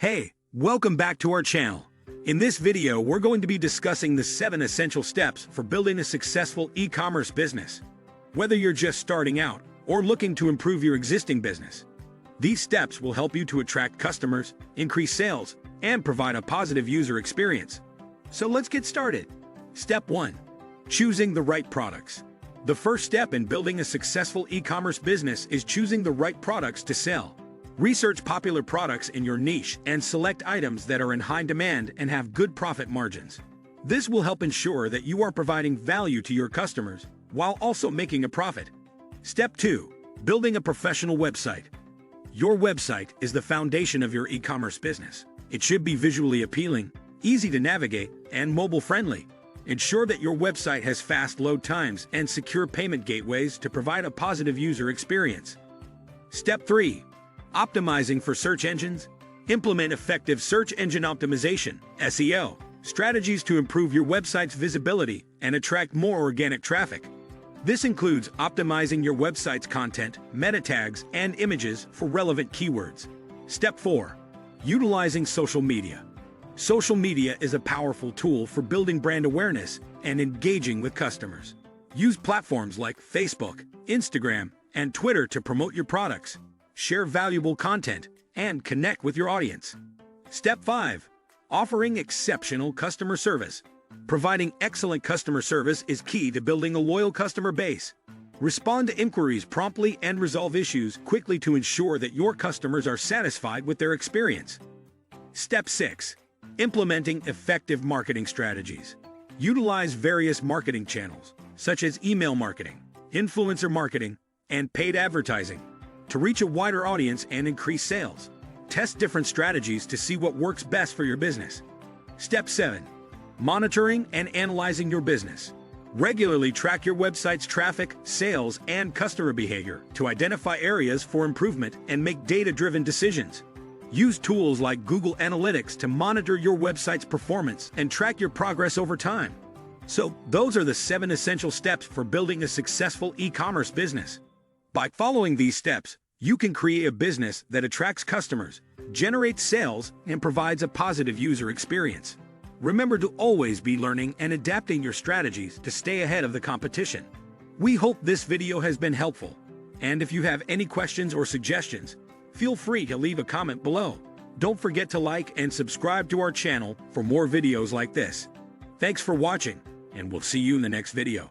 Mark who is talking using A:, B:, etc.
A: Hey, welcome back to our channel. In this video, we're going to be discussing the 7 essential steps for building a successful e-commerce business. Whether you're just starting out or looking to improve your existing business, these steps will help you to attract customers, increase sales, and provide a positive user experience. So let's get started. Step 1. Choosing the right products. The first step in building a successful e-commerce business is choosing the right products to sell. Research popular products in your niche and select items that are in high demand and have good profit margins. This will help ensure that you are providing value to your customers while also making a profit. Step 2. Building a professional website. Your website is the foundation of your e-commerce business. It should be visually appealing, easy to navigate, and mobile-friendly. Ensure that your website has fast load times and secure payment gateways to provide a positive user experience. Step 3. Optimizing for search engines. Implement effective search engine optimization, SEO, strategies to improve your website's visibility and attract more organic traffic. This includes optimizing your website's content, meta tags, and images for relevant keywords. Step 4. Utilizing social media. Social media is a powerful tool for building brand awareness and engaging with customers. Use platforms like Facebook, Instagram, and Twitter to promote your products, share valuable content, and connect with your audience. Step 5. Offering exceptional customer service. Providing excellent customer service is key to building a loyal customer base. Respond to inquiries promptly and resolve issues quickly to ensure that your customers are satisfied with their experience. Step 6. Implementing effective marketing strategies. Utilize various marketing channels, such as email marketing, influencer marketing, and paid advertising, to reach a wider audience and increase sales. Test different strategies to see what works best for your business. Step 7. Monitoring and analyzing your business. Regularly track your website's traffic, sales, and customer behavior to identify areas for improvement and make data-driven decisions. Use tools like Google Analytics to monitor your website's performance and track your progress over time. So, those are the 7 essential steps for building a successful e-commerce business. By following these steps, you can create a business that attracts customers, generates sales, and provides a positive user experience. Remember to always be learning and adapting your strategies to stay ahead of the competition. We hope this video has been helpful, and if you have any questions or suggestions, feel free to leave a comment below. Don't forget to like and subscribe to our channel for more videos like this. Thanks for watching, and we'll see you in the next video.